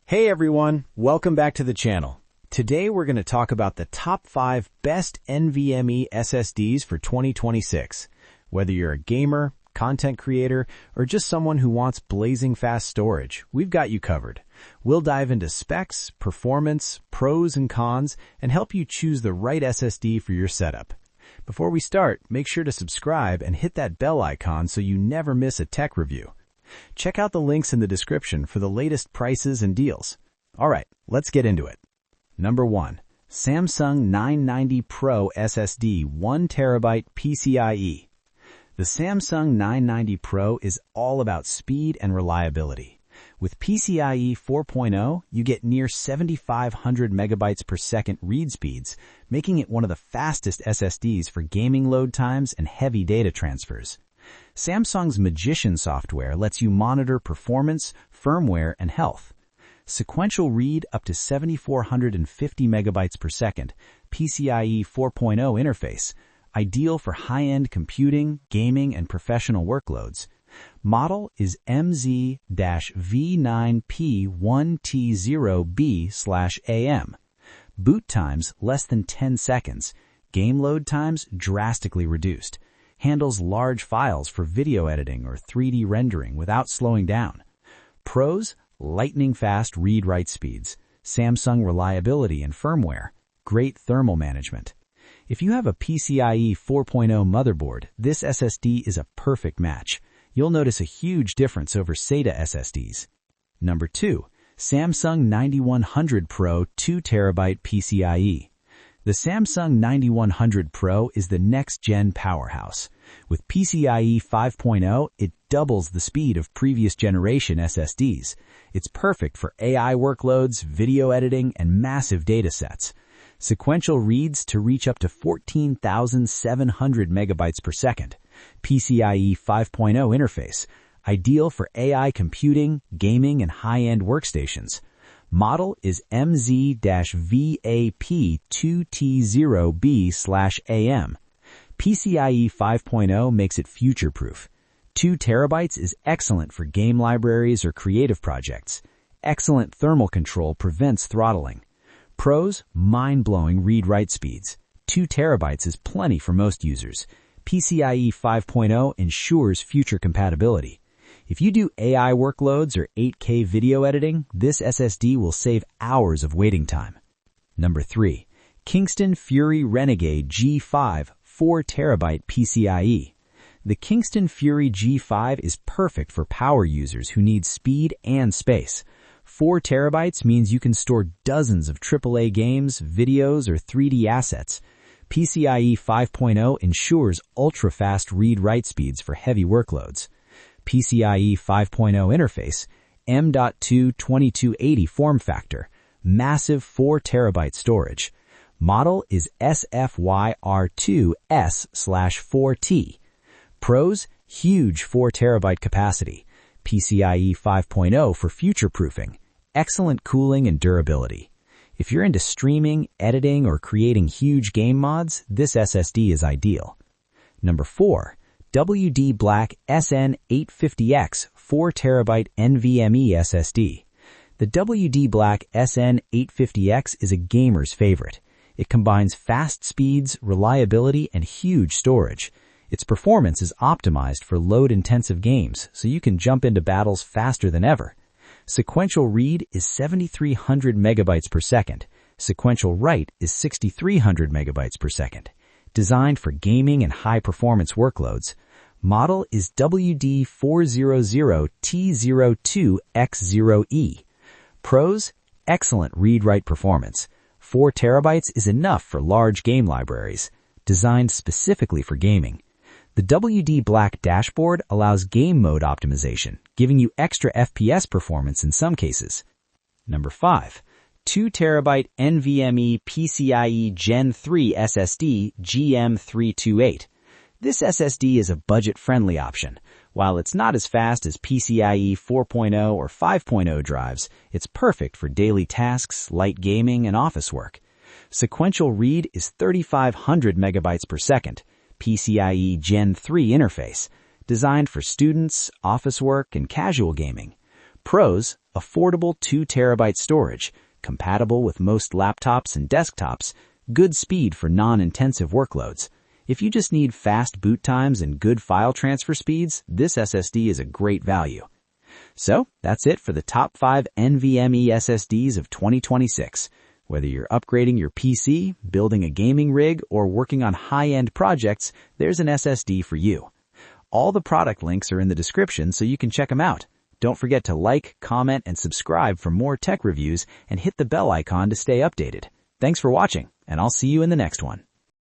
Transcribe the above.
Hey everyone, welcome back to the channel. Today we're going to talk about the top 5 best NVMe SSDs for 2026. Whether you're a gamer, content creator, or just someone who wants blazing fast storage, we've got you covered. We'll dive into specs, performance, pros and cons, and help you choose the right SSD for your setup. Before we start, make sure to subscribe and hit that bell icon so you never miss a tech review. Check out the links in the description for the latest prices and deals. Alright, let's get into it. Number 1. Samsung 990 PRO SSD 1TB PCIe. The Samsung 990 PRO is all about speed and reliability. With PCIe 4.0, you get near 7,500 megabytes per second read speeds, making it one of the fastest SSDs for gaming load times and heavy data transfers. Samsung's Magician software lets you monitor performance, firmware, and health. Sequential read up to 7,450 megabytes per second, PCIe 4.0 interface, ideal for high-end computing, gaming, and professional workloads. Model is MZ-V9P1T0B/AM. Boot times less than 10 seconds. Game load times drastically reduced. Handles large files for video editing or 3D rendering without slowing down. Pros: lightning-fast read-write speeds, Samsung reliability and firmware, great thermal management. If you have a PCIe 4.0 motherboard, this SSD is a perfect match. You'll notice a huge difference over SATA SSDs. Number 2. Samsung 9100 Pro 2TB PCIe. The Samsung 9100 Pro is the next-gen powerhouse. With PCIe 5.0, it doubles the speed of previous generation SSDs. It's perfect for AI workloads, video editing, and massive data sets. Sequential reads to reach up to 14,700 megabytes per second. PCIe 5.0 interface, ideal for AI computing, gaming, and high-end workstations. Model is MZ-VAP2T0B/AM. PCIe 5.0 makes it future-proof. 2 terabytes is excellent for game libraries or creative projects. Excellent thermal control prevents throttling. Pros: mind-blowing read-write speeds. 2 terabytes is plenty for most users. PCIe 5.0 ensures future compatibility. If you do AI workloads or 8K video editing, this SSD will save hours of waiting time. Number 3. Kingston Fury Renegade G5 4TB PCIe. The Kingston Fury G5 is perfect for power users who need speed and space. 4 terabytes means you can store dozens of AAA games, videos, or 3D assets. PCIe 5.0 ensures ultra-fast read-write speeds for heavy workloads. PCIe 5.0 interface, M.2 2280 form factor, massive 4 terabyte storage. Model is SFYR2S/4T. Pros: huge 4 terabyte capacity. PCIe 5.0 for future-proofing. Excellent cooling and durability. If you're into streaming, editing, or creating huge game mods, this SSD is ideal. Number 4. WD Black SN850X 4TB NVMe SSD. The WD Black SN850X is a gamer's favorite. It combines fast speeds, reliability, and huge storage. Its performance is optimized for load-intensive games, so you can jump into battles faster than ever. Sequential read is 7,300 megabytes per second. Sequential write is 6,300 megabytes per second. Designed for gaming and high-performance workloads. Model is WD400T02X0E. Pros: excellent read-write performance. 4 terabytes is enough for large game libraries. Designed specifically for gaming. The WD Black dashboard allows game mode optimization, giving you extra FPS performance in some cases. Number 5. 2 terabyte NVMe PCIe Gen 3 SSD GM328. This SSD is a budget-friendly option. While it's not as fast as PCIe 4.0 or 5.0 drives, it's perfect for daily tasks, light gaming, and office work. Sequential read is 3,500 megabytes per second. PCIe Gen 3 interface, designed for students, office work, and casual gaming. Pros, affordable 2TB storage, compatible with most laptops and desktops, good speed for non-intensive workloads. If you just need fast boot times and good file transfer speeds, this SSD is a great value. So, that's it for the top 5 NVMe SSDs of 2026. Whether you're upgrading your PC, building a gaming rig, or working on high-end projects, there's an SSD for you. All the product links are in the description so you can check them out. Don't forget to like, comment, and subscribe for more tech reviews and hit the bell icon to stay updated. Thanks for watching, and I'll see you in the next one.